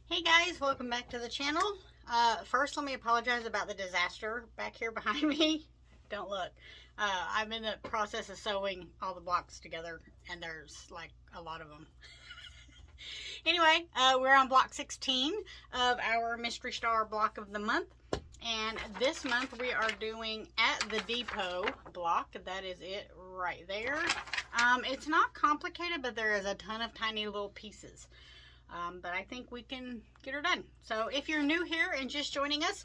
Hey guys, welcome back to the channel. First, let me apologize about the disaster back here behind me. Don't look. I'm in the process of sewing all the blocks together, and there's like a lot of them. Anyway, we're on block 16 of our Mystery Star block of the month. And this month we are doing At the Depot block. That is it right there. It's not complicated, but there is a ton of tiny little pieces. But I think we can get her done. So if you're new here and just joining us,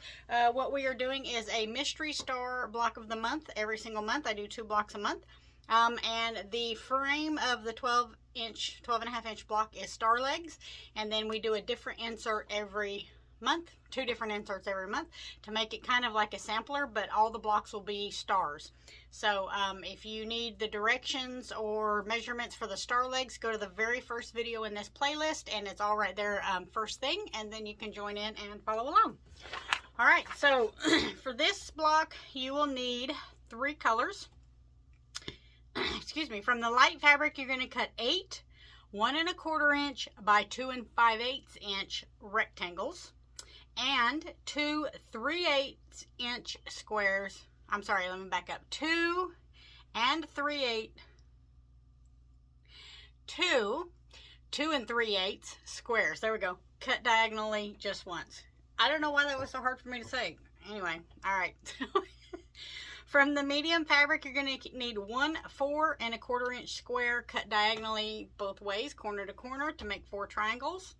what we are doing is a Mystery Star block of the month. Every single month I do 2 blocks a month. And the frame of the 12 and a half inch block is star legs. And then we do a different insert every month, 2 different inserts every month to make it kind of like a sampler, but all the blocks will be stars. So if you need the directions or measurements for the star legs, go to the very first video in this playlist, and it's all right there first thing, and then you can join in and follow along. All right, so for this block you will need 3 colors. Excuse me. From the light fabric, you're going to cut 8 1 1/4 inch by 2 5/8 inch rectangles and 2 3/8 inch squares. I'm sorry, let me back up. 2 3/8 squares. There we go. Cut diagonally just once. I don't know why that was so hard for me to say. Anyway, all right. From the medium fabric, you're going to need 1 4 1/4 inch square cut diagonally both ways, corner to corner, to make 4 triangles.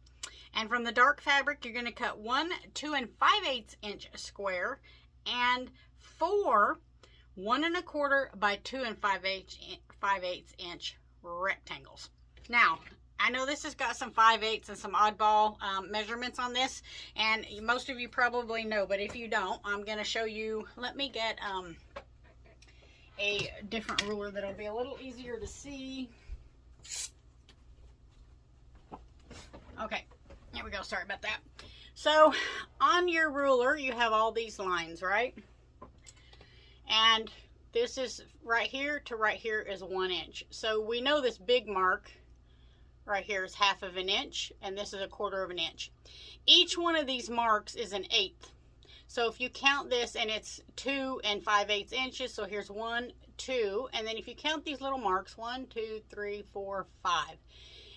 And from the dark fabric, you're going to cut 1 2 5/8 inch square and 4 1 1/4 by 2 5/8 inch rectangles. Now, I know this has got some 5/8 and some oddball measurements on this, and most of you probably know, but if you don't, I'm going to show you. Let me get a different ruler that'll be a little easier to see. Okay, here we go. Sorry about that. So on your ruler, you have all these lines, right? And this is right here to right here is 1 inch. So we know this big mark right here is 1/2 inch, and this is 1/4 inch. Each one of these marks is an 1/8. So if you count this, and it's 2 5/8 inches, so here's 1 2, and then if you count these little marks, 1 2 3 4 5,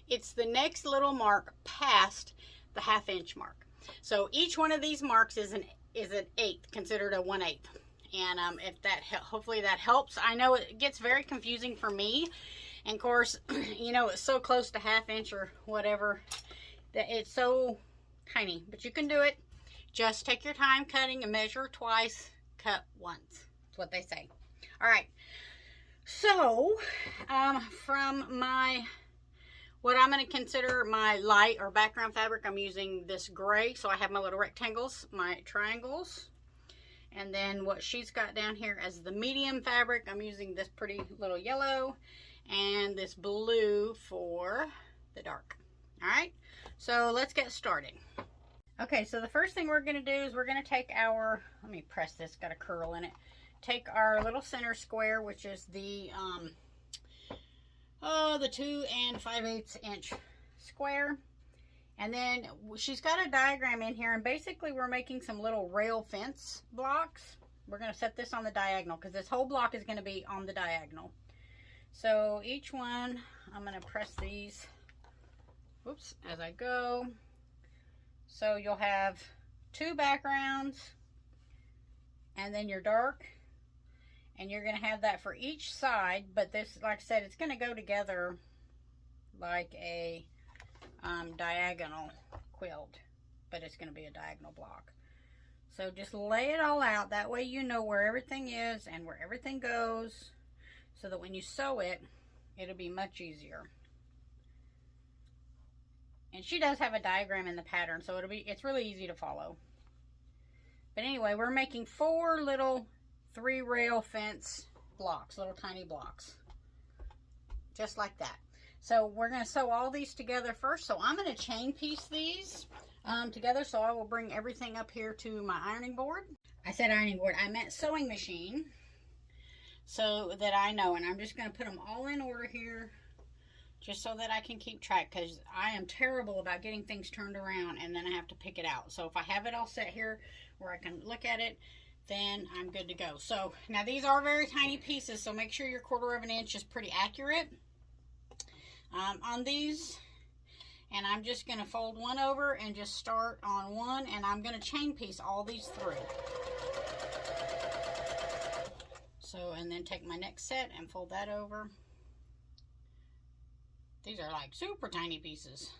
it's the next little mark past the 1/2 inch mark. So each one of these marks is an 1/8, considered a 1/8. And if that hopefully that helps. I know it gets very confusing for me. And of course, you know, it's so close to 1/2 inch or whatever that it's so tiny, but you can do it. Just take your time cutting and measure twice, cut once. That's what they say. All right. So, from what I'm going to consider my light or background fabric, I'm using this gray. So I have my little rectangles, my triangles. And then what she's got down here as the medium fabric, I'm using this pretty little yellow and this blue for the dark. All right, so let's get started. Okay, so the first thing we're going to do is we're going to take our, let me press this, got a curl in it. Take our little center square, which is the 2 5/8 inch square. And then she's got a diagram in here, and basically we're making some little rail fence blocks. We're going to set this on the diagonal because this whole block is going to be on the diagonal. So each one, I'm going to press these, whoops, as I go. So you'll have 2 backgrounds and then your dark, and you're going to have that for each side. But this, like I said, it's going to go together like a diagonal quilt, but it's going to be a diagonal block. So just lay it all out. That way you know where everything is and where everything goes, so that when you sew it, it'll be much easier. And she does have a diagram in the pattern, so it's really easy to follow. But anyway, we're making 4 little 3 rail fence blocks, little tiny blocks, just like that. So we're going to sew all these together first. So I'm going to chain piece these together. So I will bring everything up here to my ironing board. I said ironing board, I meant sewing machine, so that I know. And I'm just going to put them all in order here, just so that I can keep track, because I am terrible about getting things turned around and then I have to pick it out. So if I have it all set here where I can look at it, then I'm good to go. So now these are very tiny pieces, so make sure your 1/4 of an inch is pretty accurate on these. And I'm just going to fold one over and just start on one, and I'm going to chain piece all these through. So, and then take my next set and fold that over. These are like super tiny pieces.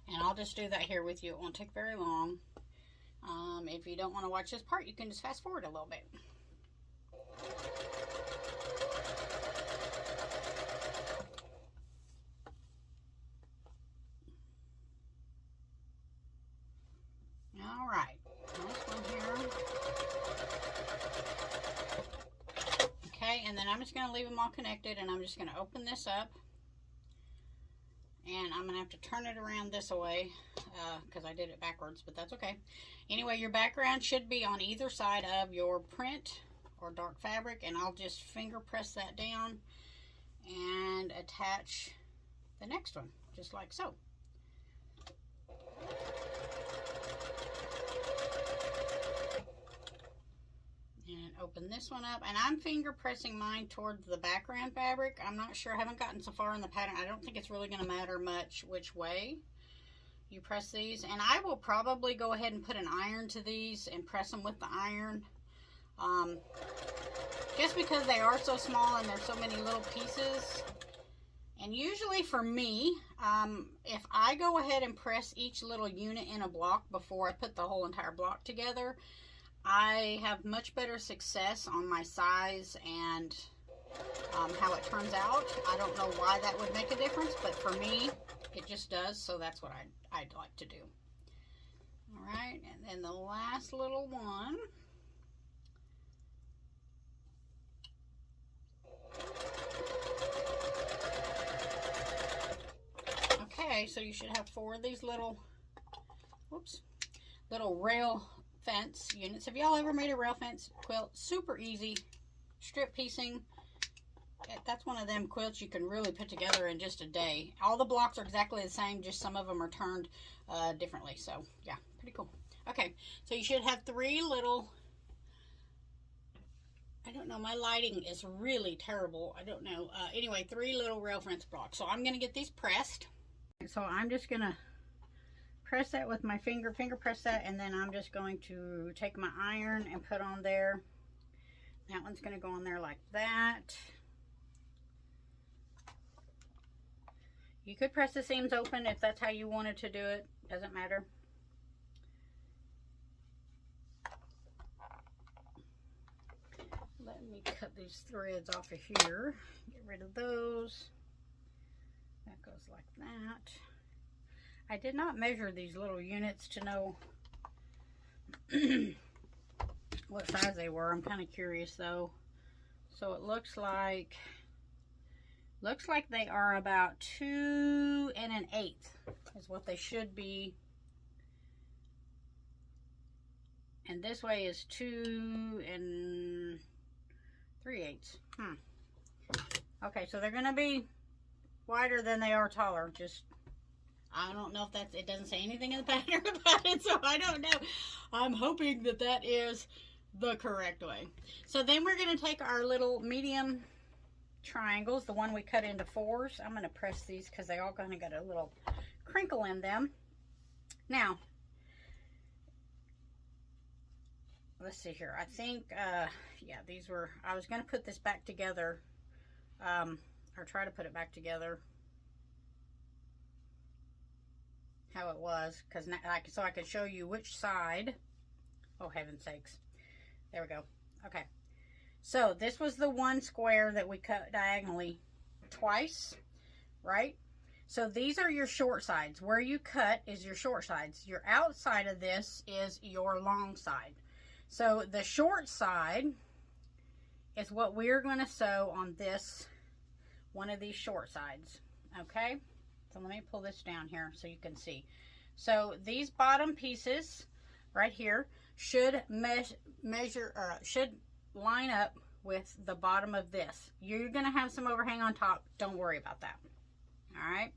And I'll just do that here with you. It won't take very long. If you don't want to watch this part, you can just fast forward a little bit. All right, this one here. Okay, and then I'm just going to leave them all connected, and I'm just going to open this up. And I'm going to have to turn it around this way because I did it backwards, but that's okay. Anyway, your background should be on either side of your print or dark fabric, and I'll just finger press that down and attach the next one, just like so. And open this one up, and I'm finger pressing mine towards the background fabric. I'm not sure, I haven't gotten so far in the pattern. I don't think it's really going to matter much which way you press these. And I will probably go ahead and put an iron to these and press them with the iron. Just because they are so small and there's so many little pieces. And usually for me, if I go ahead and press each little unit in a block before I put the whole entire block together, I have much better success on my size and how it turns out. I don't know why that would make a difference, but for me, it just does, so that's what I'd like to do. All right, and then the last little one. Okay, so you should have 4 of these little, little rail fence units. Have y'all ever made a rail fence quilt? Super easy. Strip piecing. That's one of them quilts you can really put together in just a day. All the blocks are exactly the same, just some of them are turned differently. So yeah, pretty cool. Okay, so you should have 3 little, I don't know, my lighting is really terrible. I don't know. Anyway, 3 little rail fence blocks. So I'm going to get these pressed. So I'm just going to press that with my finger press that, and then I'm just going to take my iron and put on there. That one's going to go on there like that. You could press the seams open if that's how you wanted to do it. Doesn't matter. Let me cut these threads off of here. Get rid of those. That goes like that. I did not measure these little units to know what size they were. I'm kind of curious though. So it looks like they are about 2 1/8 is what they should be. And this way is 2 3/8. Okay, so they're gonna be wider than they are taller. Just, I don't know if that's, it doesn't say anything in the pattern about it, so I don't know. I'm hoping that that is the correct way. So then we're going to take our little medium triangles, the one we cut into 4s. I'm going to press these because they all kind of got a little crinkle in them. Now, let's see here. I think, yeah, these were, I was going to put this back together, or try to put it back together how it was, because so I could show you which side. Oh, heaven's sakes. There we go. Okay. So this was the one square that we cut diagonally twice, right? So these are your short sides. Where you cut is your short sides. Your outside of this is your long side. So the short side is what we're going to sew on this, one of these short sides. Okay? So let me pull this down here so you can see. So these bottom pieces right here should should line up with the bottom of this. You're going to have some overhang on top. Don't worry about that. All right.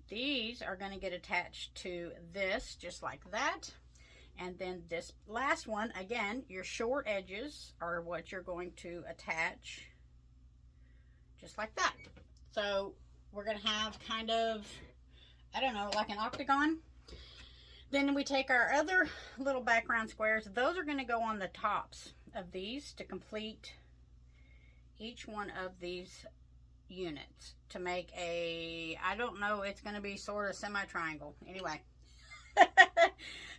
These are going to get attached to this just like that. And then this last one, again, your short edges are what you're going to attach just like that. So we're going to have kind of, I don't know, like an octagon. Then we take our other little background squares. Those are going to go on the tops of these to complete each one of these units to make a, I don't know, it's going to be sort of semi-triangle. Anyway.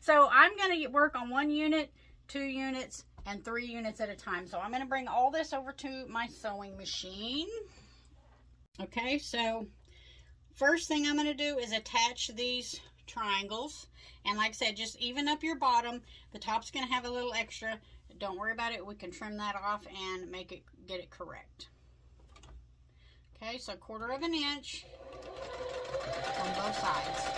So I'm going to work on 1 unit, 2 units, and 3 units at a time. So I'm going to bring all this over to my sewing machine. Okay, so first thing I'm going to do is attach these triangles. And like I said, just even up your bottom. The top's going to have a little extra. Don't worry about it. We can trim that off and get it correct. Okay, so 1/4 inch on both sides.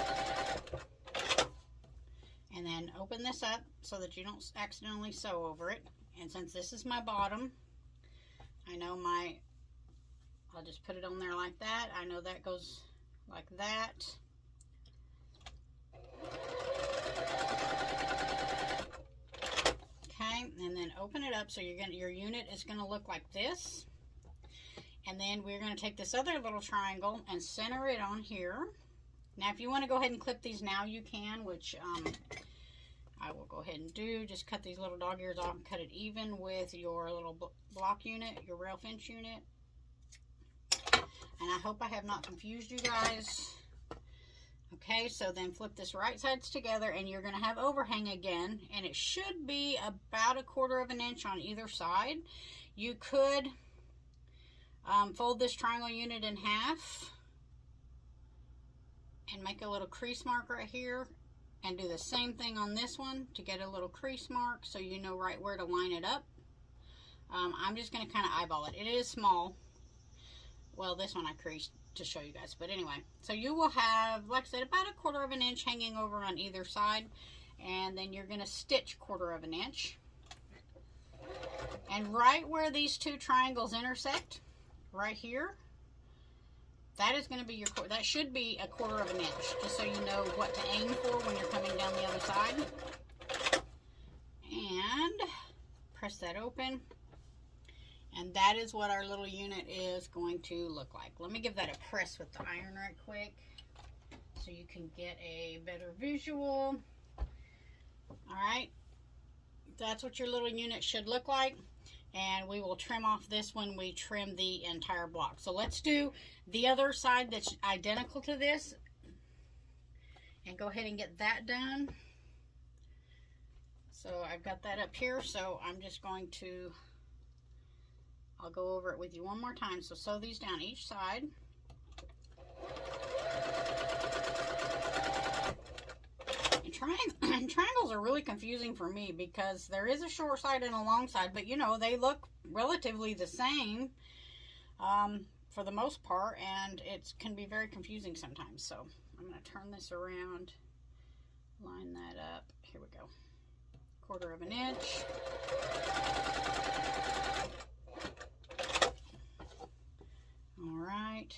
And then open this up so that you don't accidentally sew over it. And since this is my bottom, I know I'll just put it on there like that. I know that goes like that. Okay, and then open it up so your unit is going to look like this. And then we're going to take this other little triangle and center it on here. Now, if you want to go ahead and clip these now, you can, which I will go ahead and do. Just cut these little dog ears off and cut it even with your little block unit, your rail fence unit. And I hope I have not confused you guys. Okay, so then flip this right sides together, and you're going to have overhang again. And it should be about 1/4 inch on either side. You could fold this triangle unit in half and make a little crease mark right here, and do the same thing on this one to get a little crease mark so you know right where to line it up. I'm just going to kind of eyeball it. It is small. Well, this one I creased to show you guys, but anyway. So you will have, like I said, about 1/4 inch hanging over on either side, and then you're going to stitch 1/4 inch. And right where these two triangles intersect, right here, that is going to be your, that should be 1/4 inch, just so you know what to aim for when you're coming down the other side. And press that open. And that is what our little unit is going to look like. Let me give that a press with the iron right quick so you can get a better visual. All right. That's what your little unit should look like. And we will trim off this when we trim the entire block. So let's do the other side that's identical to this. And go ahead and get that done. So I've got that up here. So I'm just going to, I'll go over it with you one more time. So sew these down each side. And triangles are really confusing for me because there is a short side and a long side, but you know, they look relatively the same for the most part, and it can be very confusing sometimes. So I'm going to turn this around, line that up. Here we go. 1/4 inch. All right.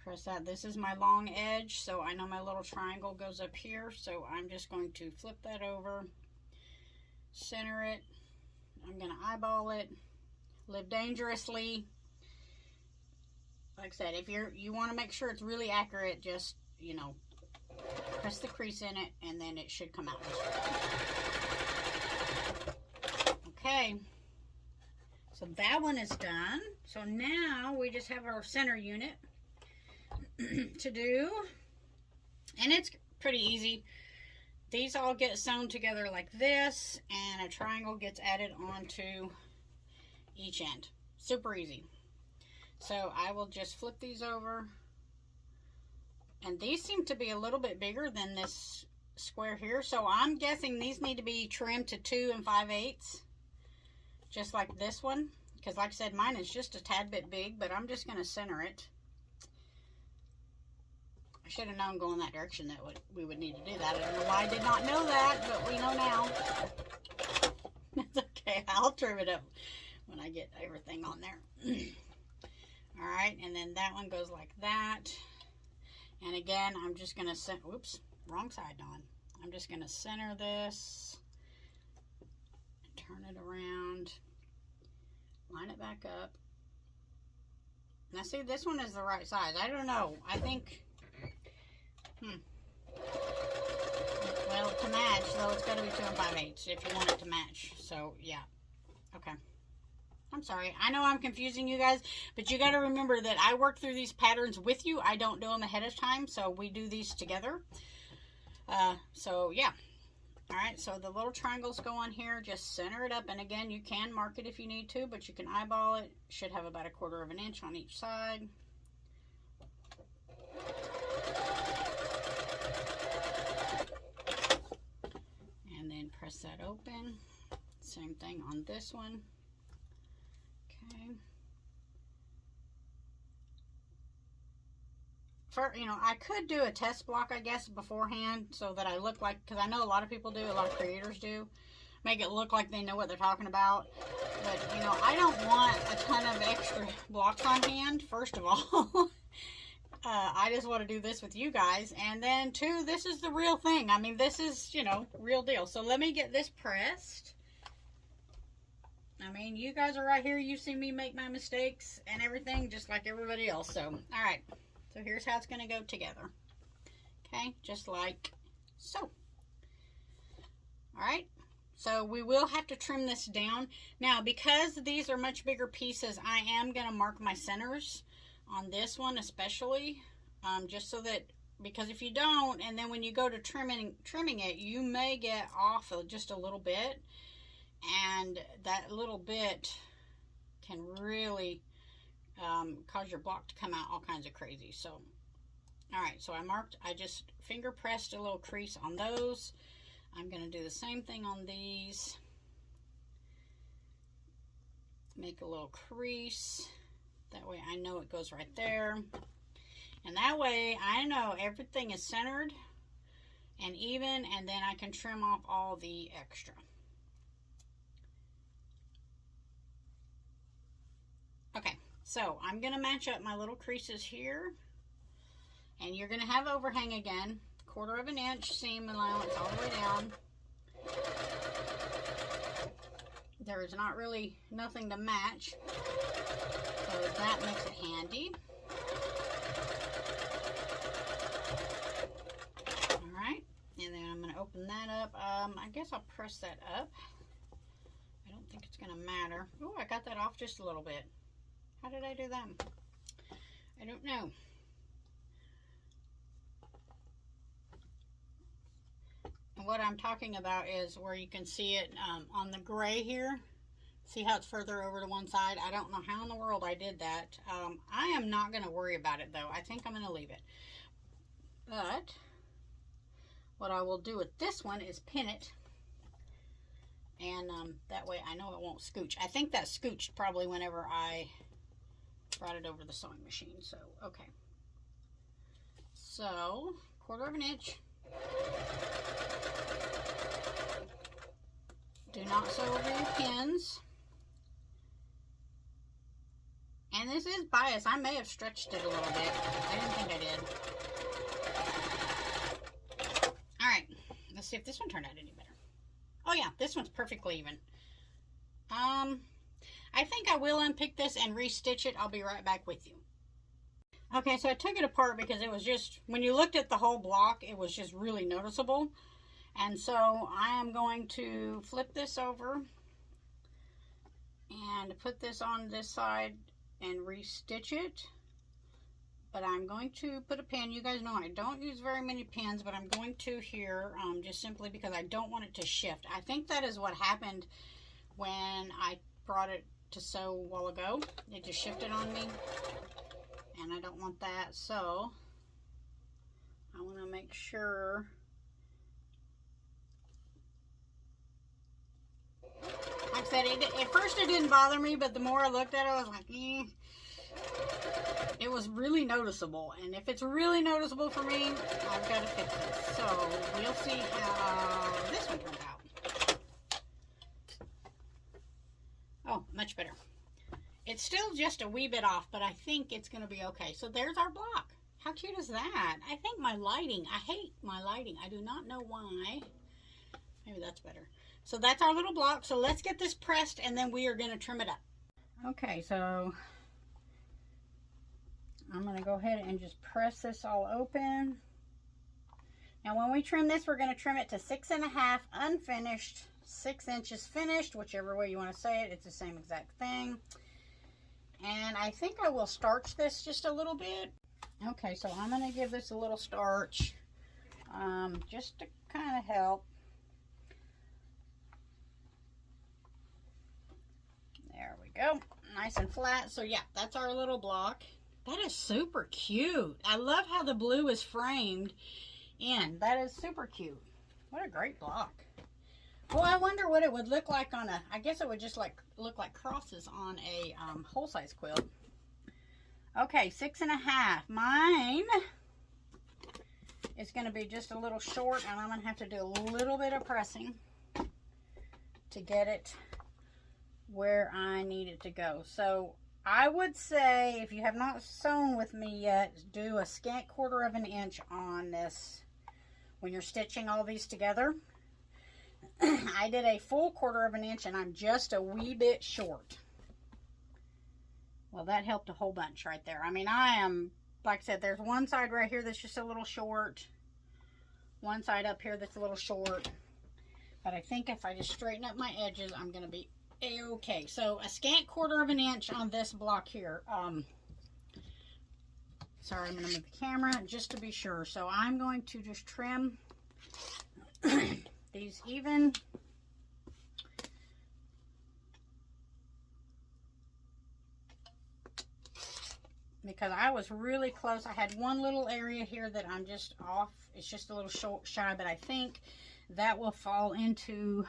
Press that. This is my long edge, so I know my little triangle goes up here, so I'm just going to flip that over, center it. I'm going to eyeball it. Live dangerously. Like I said, if you want to make sure it's really accurate, just, you know, press the crease in it, and then it should come out this way. Okay. So that one is done. So now we just have our center unit to do, and it's pretty easy. These all get sewn together like this, and a triangle gets added onto each end. Super easy. So I will just flip these over, and these seem to be a little bit bigger than this square here, so I'm guessing these need to be trimmed to 2 5/8, just like this one, because like I said, mine is just a tad bit big, but I'm just going to center it. I should have known going that direction that we would need to do that. I don't know why I did not know that, but we know now. That's okay. I'll trim it up when I get everything on there. All right, and then that one goes like that. And again, I'm just going to set, whoops, wrong side on. I'm just going to center this, turn it around, line it back up. Now see, this one is the right size. I don't know. I think, well, to match, though, it's got to be 2 5/8 if you want it to match. So, yeah. Okay. I'm sorry. I know I'm confusing you guys, but you got to remember that I work through these patterns with you. I don't do them ahead of time, so we do these together. So, yeah. All right, so the little triangles go on here. Just center it up, and again, you can mark it if you need to, but you can eyeball it. Should have about 1/4 inch on each side. And then press that open. Same thing on this one. Okay. For, you know, I could do a test block, I guess, beforehand so that I look like, because I know a lot of people do, a lot of creators do, make it look like they know what they're talking about. But, you know, I don't want a ton of extra blocks on hand, first of all. I just want to do this with you guys. And then, two, this is the real thing. I mean, this is, you know, real deal. So let me get this pressed. I mean, you guys are right here. You see me make my mistakes and everything just like everybody else. So, all right. So here's how it's going to go together. Okay, just like so. All right. So we will have to trim this down. Now, because these are much bigger pieces, I am going to mark my centers on this one especially. Just so that, because if you don't, and then when you go to trimming it, you may get off just a little bit. And that little bit can really cause your block to come out all kinds of crazy. So, all right, so I just finger pressed a little crease on those. I'm going to do the same thing on these. Make a little crease. That way I know it goes right there. And that way I know everything is centered and even, and then I can trim off all the extra. Okay, so I'm going to match up my little creases here. And you're going to have overhang again. 1/4 inch seam allowance all the way down. There is not really nothing to match. So that makes it handy. Alright, and then I'm going to open that up. I guess I'll press that up. I don't think it's going to matter. Oh, I got that off just a little bit. How did I do that? I don't know. And what I'm talking about is where you can see it on the gray here. See how it's further over to one side? I don't know how in the world I did that. I am not going to worry about it though. I think I'm going to leave it. But what I will do with this one is pin it. And that way I know it won't scooch. I think that scooched probably whenever I brought it over the sewing machine. So, okay. So, 1/4 inch. Do not sew over your pins. And this is bias. I may have stretched it a little bit. I didn't think I did. Alright. Let's see if this one turned out any better. Oh yeah, this one's perfectly even. I think I will unpick this and restitch it. I'll be right back with you. Okay, so I took it apart because it was just, when you looked at the whole block, it was just really noticeable. And so I am going to flip this over and put this on this side and restitch it. But I'm going to put a pin. You guys know I don't use very many pins, but I'm going to here just simply because I don't want it to shift. I think that is what happened when I brought it to sew a while ago. It just shifted on me. And I don't want that, so I want to make sure. Like I said, at first it didn't bother me, but the more I looked at it, I was like, eh. It was really noticeable, and if it's really noticeable for me, I've got to fix it. So we'll see how this one turns out. Oh, much better. It's still just a wee bit off, but I think it's going to be okay. So there's our block. How cute is that? I think my lighting, I hate my lighting. I do not know why. Maybe that's better. So that's our little block. So let's get this pressed and then we are going to trim it up. Okay, so I'm going to go ahead and just press this all open. Now when we trim this, we're going to trim it to 6.5 unfinished, 6 inches finished, whichever way you want to say it. It's the same exact thing. And I think I will starch this just a little bit. Okay, so I'm going to give this a little starch, just to kind of help. There we go. Nice and flat. So yeah, that's our little block. That is super cute. I love how the blue is framed in. That is super cute. What a great block. Well, I wonder what it would look like on a, I guess it would just like look like crosses on a whole size quilt. Okay, 6.5. Mine is going to be just a little short, and I'm going to have to do a little bit of pressing to get it where I need it to go. So I would say, if you have not sewn with me yet, do a scant 1/4 inch on this when you're stitching all these together. I did a full 1/4 inch, and I'm just a wee bit short. Well, that helped a whole bunch right there. I mean, I am, like I said, there's one side right here that's just a little short. One side up here that's a little short. But I think if I just straighten up my edges, I'm going to be a-okay. So a scant 1/4 inch on this block here. Sorry, I'm going to move the camera just to be sure. So I'm going to just trim these even. Because I was really close. I had one little area here that I'm just off. It's just a little shy, but I think that will fall into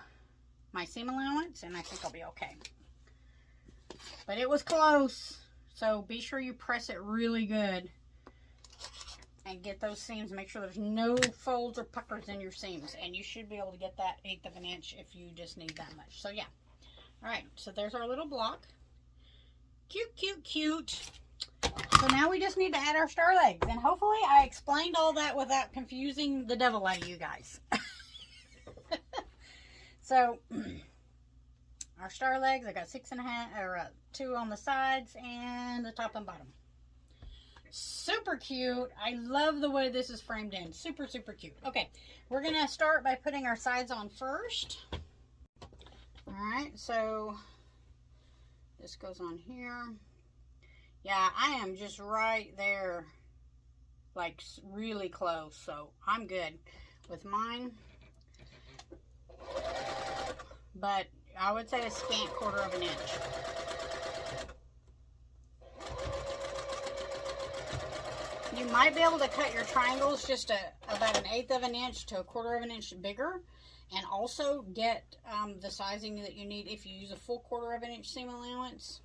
my seam allowance, and I think I'll be okay. But it was close, so be sure you press it really good and get those seams. Make sure there's no folds or puckers in your seams, and you should be able to get that 1/8 inch if you just need that much. So yeah. All right, so there's our little block. Cute, cute, cute. So now we just need to add our star legs, and hopefully I explained all that without confusing the devil out of you guys. So our star legs, I got 6.5 or 2 on the sides and the top and bottom. Super cute. I love the way this is framed in. Super, super cute. Okay, we're gonna start by putting our sides on first. All right, so this goes on here. Yeah, I am just right there, like really close, so I'm good with mine. But I would say a scant 1/4 inch. You might be able to cut your triangles just about an 1/8 inch to a 1/4 inch bigger, and also get the sizing that you need if you use a full 1/4 inch seam allowance.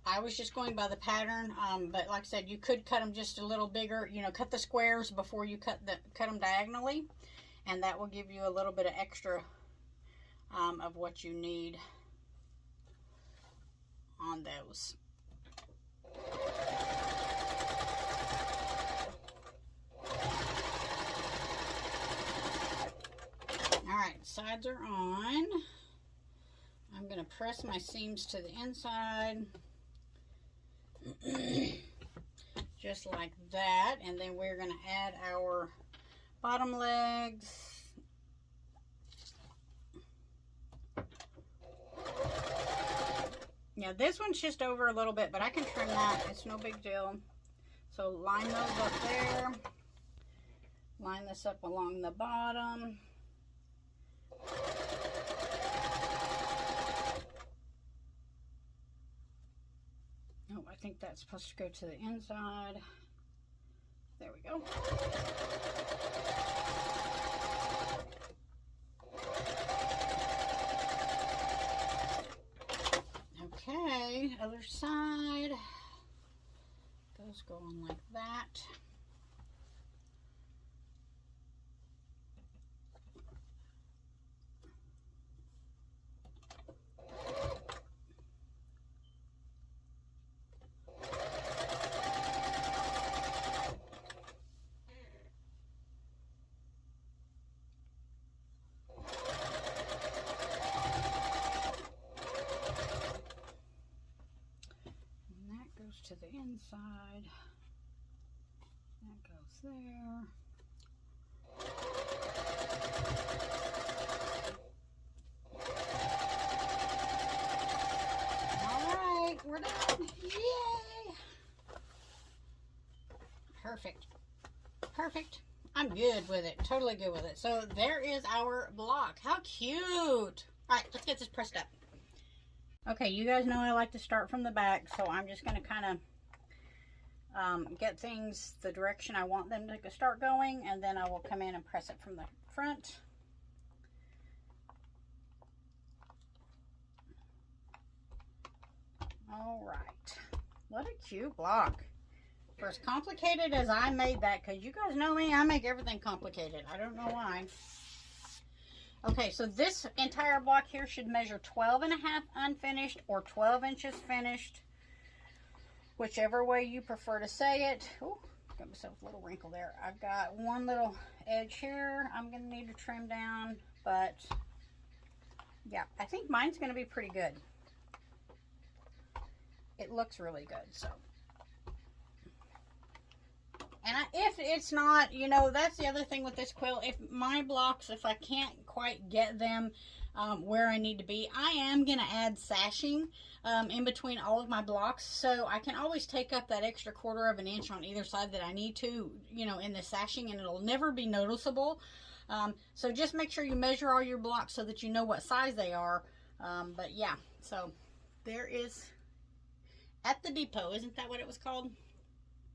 I was just going by the pattern, but like I said, you could cut them just a little bigger. You know, cut the squares before you cut them diagonally, and that will give you a little bit of extra of what you need on those. All right, sides are on. I'm going to press my seams to the inside. Just like that, and then we're going to add our bottom legs. Yeah, this one's just over a little bit, but I can trim that. It's no big deal. So line those up there. Line this up along the bottom. Oh, I think that's supposed to go to the inside. There we go. Okay, other side. Those go on like that. goes to the inside. That goes there. Alright, we're done. Yay! Perfect. Perfect. I'm good with it. Totally good with it. So there is our block. How cute. Alright, let's get this pressed up. Okay, you guys know I like to start from the back, so I'm just going to kind of get things the direction I want them to start going, and then I will come in and press it from the front. All right, what a cute block. For as complicated as I made that, because you guys know me, I make everything complicated. I don't know why. Okay, so this entire block here should measure 12.5 unfinished or 12 inches finished. Whichever way you prefer to say it. Oh, got myself a little wrinkle there. I've got one little edge here I'm going to need to trim down, but yeah, I think mine's going to be pretty good. It looks really good, so. And if it's not, you know, that's the other thing with this quilt. If my blocks, if I can't quite get them where I need to be, I am going to add sashing in between all of my blocks. So I can always take up that extra 1/4 of an inch on either side that I need to, you know, in the sashing, and it'll never be noticeable. So just make sure you measure all your blocks so that you know what size they are. But yeah, so there is At the Depot. Isn't that what it was called?